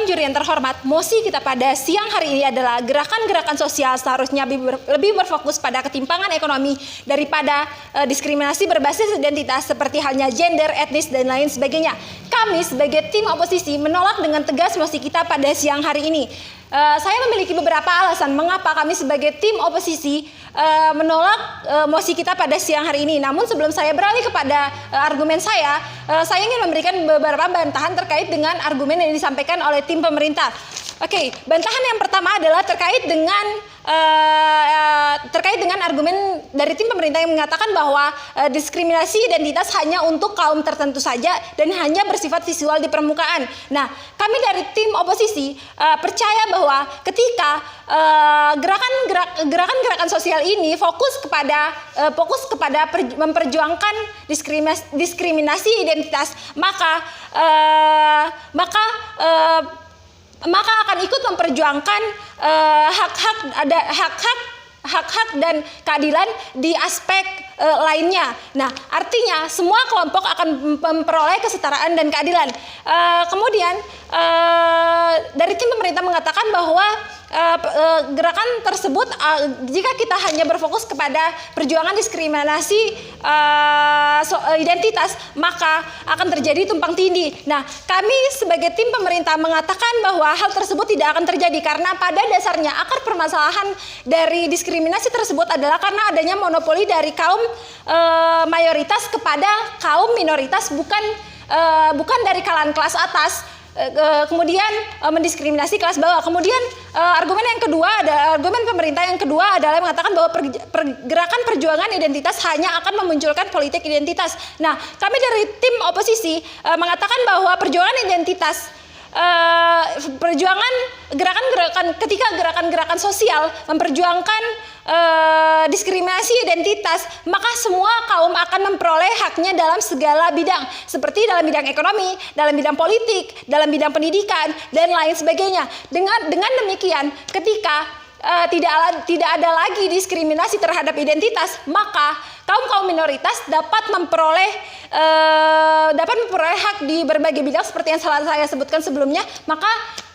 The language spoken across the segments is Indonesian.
Dewan Juri yang terhormat, mosi kita pada siang hari ini adalah gerakan-gerakan sosial seharusnya lebih berfokus pada ketimpangan ekonomi daripada diskriminasi berbasis identitas seperti halnya gender, etnis, dan lain sebagainya. Kami sebagai tim oposisi menolak dengan tegas mosi kita pada siang hari ini. Saya memiliki beberapa alasan mengapa kami sebagai tim oposisi menolak mosi kita pada siang hari ini. Namun sebelum saya beralih kepada argumen saya ingin memberikan beberapa bantahan terkait dengan argumen yang disampaikan oleh tim pemerintah. Oke, bantahan yang pertama adalah terkait dengan argumen dari tim pemerintah yang mengatakan bahwa diskriminasi identitas hanya untuk kaum tertentu saja dan hanya bersifat visual di permukaan. Nah, kami dari tim oposisi percaya bahwa ketika gerakan-gerakan sosial ini fokus kepada memperjuangkan diskriminasi identitas, maka akan ikut memperjuangkan hak-hak dan keadilan di aspek lainnya. Nah, artinya semua kelompok akan memperoleh kesetaraan dan keadilan. Kemudian dari tim pemerintah mengatakan bahwa gerakan tersebut jika kita hanya berfokus kepada perjuangan diskriminasi identitas, maka akan terjadi tumpang tindih. Nah, kami sebagai tim pemerintah mengatakan bahwa hal tersebut tidak akan terjadi karena pada dasarnya akar permasalahan dari diskriminasi tersebut adalah karena adanya monopoli dari kaum mayoritas kepada kaum minoritas, bukan dari kalangan kelas atas kemudian mendiskriminasi kelas bawah. Kemudian argumen pemerintah yang kedua adalah mengatakan bahwa gerakan perjuangan identitas hanya akan memunculkan politik identitas. Nah, kami dari tim oposisi mengatakan bahwa perjuangan identitas ketika gerakan-gerakan sosial memperjuangkan diskriminasi identitas, maka semua kaum akan memperoleh haknya dalam segala bidang, seperti dalam bidang ekonomi, dalam bidang politik, dalam bidang pendidikan, dan lain sebagainya. Dengan demikian, ketika tidak ada lagi diskriminasi terhadap identitas, maka kaum minoritas dapat memperoleh hak di berbagai bidang seperti yang saya sebutkan sebelumnya, maka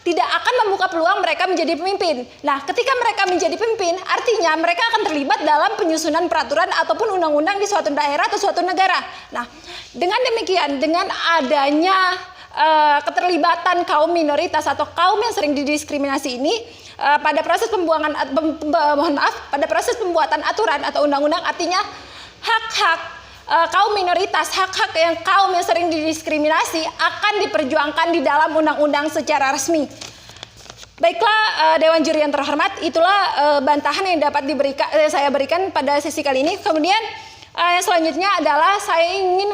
tidak akan membuka peluang mereka menjadi pemimpin. Nah, ketika mereka menjadi pemimpin, artinya mereka akan terlibat dalam penyusunan peraturan ataupun undang-undang di suatu daerah atau suatu negara. Nah, dengan demikian, dengan adanya keterlibatan kaum minoritas atau kaum yang sering didiskriminasi ini pada proses pembuatan aturan atau undang-undang, artinya hak-hak kaum minoritas, hak-hak kaum yang sering didiskriminasi akan diperjuangkan di dalam undang-undang secara resmi. Baiklah, Dewan Juri yang terhormat, itulah bantahan yang dapat saya berikan pada sesi kali ini. Kemudian yang selanjutnya adalah saya ingin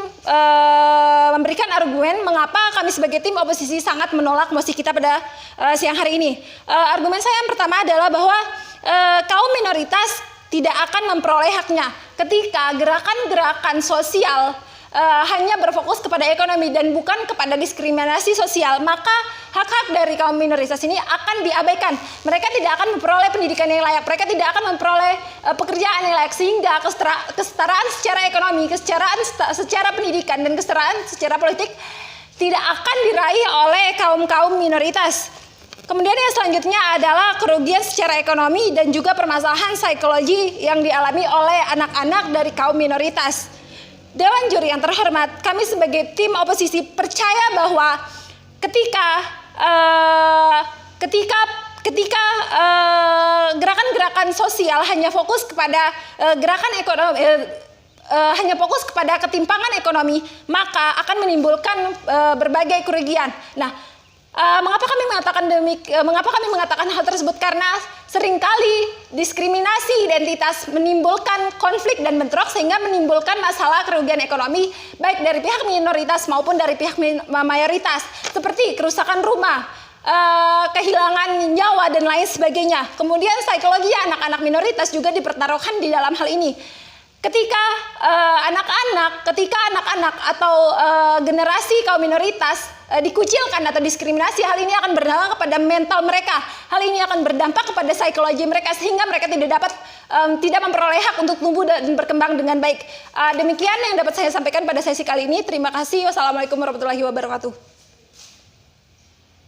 memberikan argumen mengapa kami sebagai tim oposisi sangat menolak mosi kita pada siang hari ini. Argumen saya yang pertama adalah bahwa kaum minoritas tidak akan memperoleh haknya ketika gerakan-gerakan sosial hanya berfokus kepada ekonomi dan bukan kepada diskriminasi sosial, maka hak-hak dari kaum minoritas ini akan diabaikan. Mereka tidak akan memperoleh pendidikan yang layak, mereka tidak akan memperoleh pekerjaan yang layak, sehingga kesetaraan secara ekonomi, kesetaraan secara pendidikan, dan kesetaraan secara politik tidak akan diraih oleh kaum minoritas. Kemudian yang selanjutnya adalah kerugian secara ekonomi dan juga permasalahan psikologi yang dialami oleh anak-anak dari kaum minoritas. Dewan Juri yang terhormat, kami sebagai tim oposisi percaya bahwa ketika gerakan-gerakan sosial hanya fokus kepada kepada ketimpangan ekonomi, maka akan menimbulkan berbagai kerugian. Nah, mengapa kami mengatakan hal tersebut? Karena seringkali diskriminasi identitas menimbulkan konflik dan bentrok sehingga menimbulkan masalah kerugian ekonomi baik dari pihak minoritas maupun dari pihak mayoritas, seperti kerusakan rumah, kehilangan nyawa dan lain sebagainya. Kemudian psikologi anak-anak minoritas juga dipertaruhkan di dalam hal ini. Ketika anak-anak atau generasi kaum minoritas dikucilkan atau diskriminasi, hal ini akan berdampak kepada mental mereka. Hal ini akan berdampak kepada psikologi mereka sehingga mereka tidak memperoleh hak untuk tumbuh dan berkembang dengan baik. Demikian yang dapat saya sampaikan pada sesi kali ini. Terima kasih. Wassalamualaikum warahmatullahi wabarakatuh.